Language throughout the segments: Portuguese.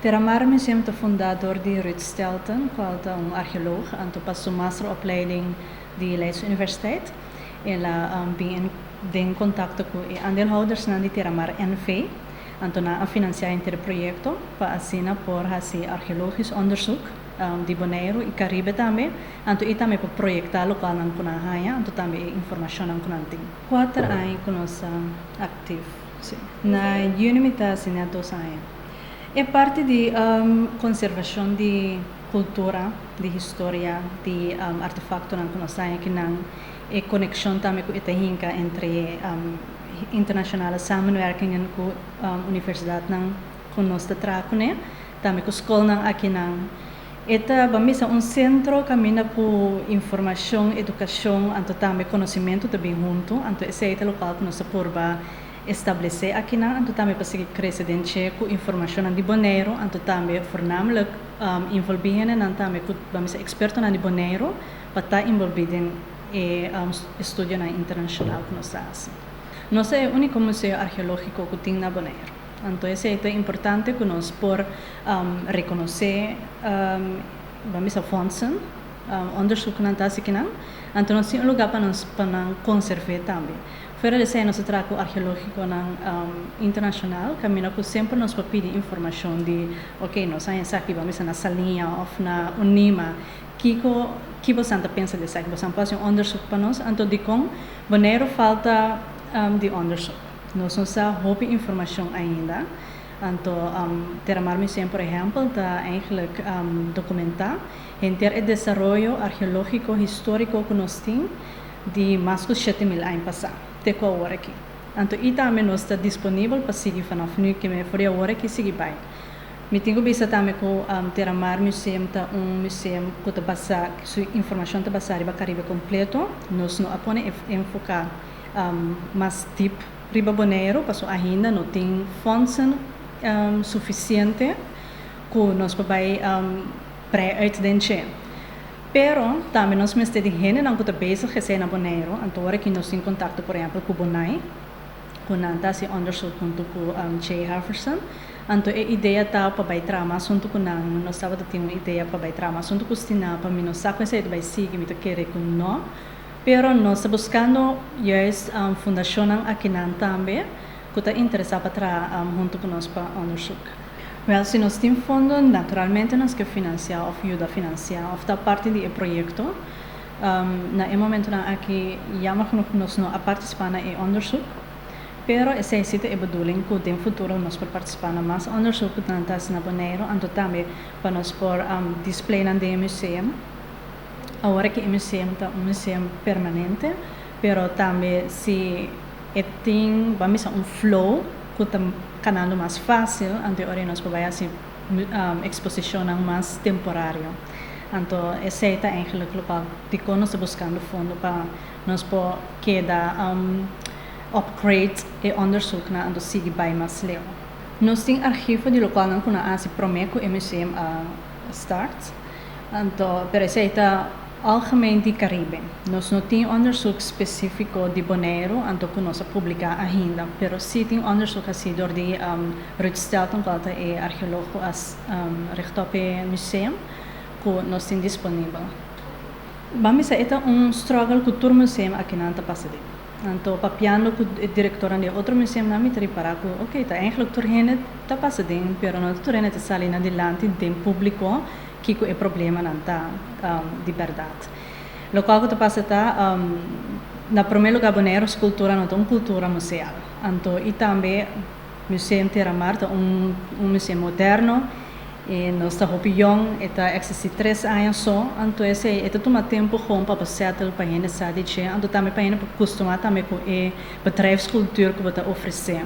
Terramar Museum é fundador de Ruud Stelten, qual é arqueólogo, então passou masteropleiding de Leids Universiteit. Ela bem em contato com aandeelhouders na de Terramar NV, então na financiar este projeto para assinar por esse arqueologisch onderzoek de Bonaire e Caribe também, então e também para projetar local na Kunahaya, então também informação na Kunanting. 4 anos que nós ativo, na Unimitas na 2 anos. É parte de conservação de cultura, de história, de artefactos que nós temos aqui na e conexão também com a hinca entre internacional samenwerking com a universidade que nós trabalhamos, também com a escola aqui na Eta vamos a centro caminha por informação, educação, então também conhecimento também junto, então esse é o local que nós podemos estabelecer aqui na, então também para seguir crescente com informação de Bonaire, então também voornamelijk envolvido na também com vamos experto na de Bonaire para estar envolvido em estudo na internacional que nós fazemos. Nós é o único museu arqueológico que tem na Bonaire. Então, isso é importante que nós por reconhecer, vamos a fontes, onderzoek na tasi que não, então nós temos um lugar para nós conservar também. Fora de ser nosso trabalho arqueológico na internacional, caminho que sempre nos pedir informação de, ok, nós sabemos aqui vamos na salinha ou na Unima, que você pensa dessa, que você faz onderzoek para nós, então de como Bonaire falta de onderzoek. Nós não sabemos informação ainda. Então, Terramar Museum, por exemplo, está eigenlijk documentar em ter o desenvolvimento arqueológico histórico que nós temos de mais de 7.000 anos passados, até com a hora aqui. Então, e também nós está disponível para seguir vanaf nu que me for a hora que seguir bem. Me tenho visto também que o Terramar Museum está museu que está basado, sua informação está basada no Caribe completo. Nós não apenas enfocar mais tipo Riba Bonaire, passou ainda não tem fontes suficiente que nós podemos pré-uitdenken. Pero também nós temos de gente que está bezig is na Bonaire, então agora que nós temos contato, por exemplo, com Bonai, com esse onderzoek junto com Jay Haverson, então a ideia está para trabalhar mais junto com nós estava tendo uma ideia para trabalhar mais junto com os tina, para mim nós sabemos que vai seguir, me querer com nós. Pero nós estamos buscando juist fundação aqui também, que está interessada para trabalhar junto com nós para onderzoek. Well, se nós temos fundo, naturalmente nós que financiar ou ajuda a financiar, ou está parte do projeto. Na momento aqui, jammer genoeg nós não participar em onderzoek, pero essa é a bedoeling que no futuro nós podemos participar em mais onderzoek na Bonaire, então também para nós por display no museu. Agora que o museu é museu permanente, pero também se tem, vamos a flow que está canando mais fácil, então agora nós podemos fazer exposição mais temporária. Então, esse é eigenlijk local que nós estamos buscando fundo para nós poder upgrade e onderzoek na ando seguir bem mais leu. Nós temos arquivo de local que nós prometo que o museu start. Então, pero esse é algemeen de Caribe. Nós não temos onderzoek específico de Bonaire, então que nós publicar ainda, pero sim tem onderzoek assim door de Ruud Stelten, que é arqueólogo rechtop o museu, que nós temos disponível. Vamos a struggle com o museu aqui na Antapasade. Então, papiando com o diretor de outro museu, não me para que, ok, tá eigenlijk turhene tá passadinho, pero não turhene tá salindo adelante de público que é problema não tá de verdade. Local que tá passa tá na primeiro lugar Bonaire cultura não tem cultura museal. Então, e também Museu Terramar tá museu moderno. E nós estamos young, está existe 3 anos só, então esse é toma tempo com para settle para gente sabe que, então também para gente acostumar também com a bedrijfscultuur que você oferece.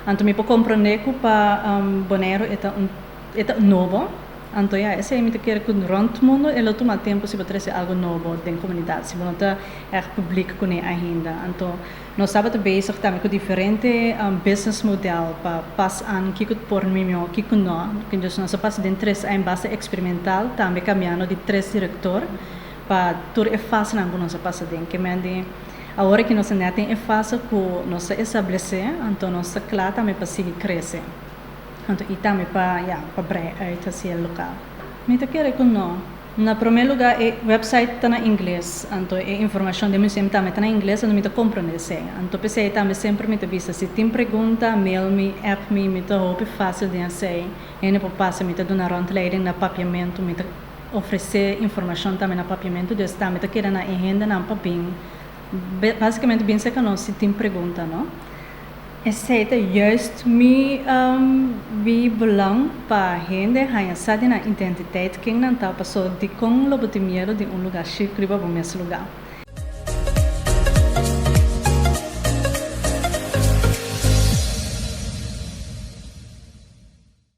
Então me para compreender que para Bonaire é novo, então esse é muito quer que rond mundo ele toma tempo se você algo novo dentro da comunidade, se você está público com ainda, então nós estamos bezig também com diferente business model para passar que por mim que nós que nós passamos de 3 anos base experimental também caminhando de 3 diretor para tur é fácil não nós passa de que mende agora que nós tem é fácil que nós estabelecer então nós claro também para seguir crescer Então, e também para breia uit esse local. Mita quero que não. Na primeiro lugar, o website está em inglês, então a informação do museu também está em inglês, então me compreende. Então pensei também sempre me visa se tem pergunta, mail me, app me, me hope fácil de fazer. E depois passa me dar uma rondleiding na papiamento, me oferecer informação também na papiamento, dus também tá querendo na agenda na papim. Basicamente bem sei que não se tem pergunta, não? Aceita juist wie belang para gente hanya sabe na identidade quem não tá passou de com lobo de medo de lugar chique para o mesmo lugar.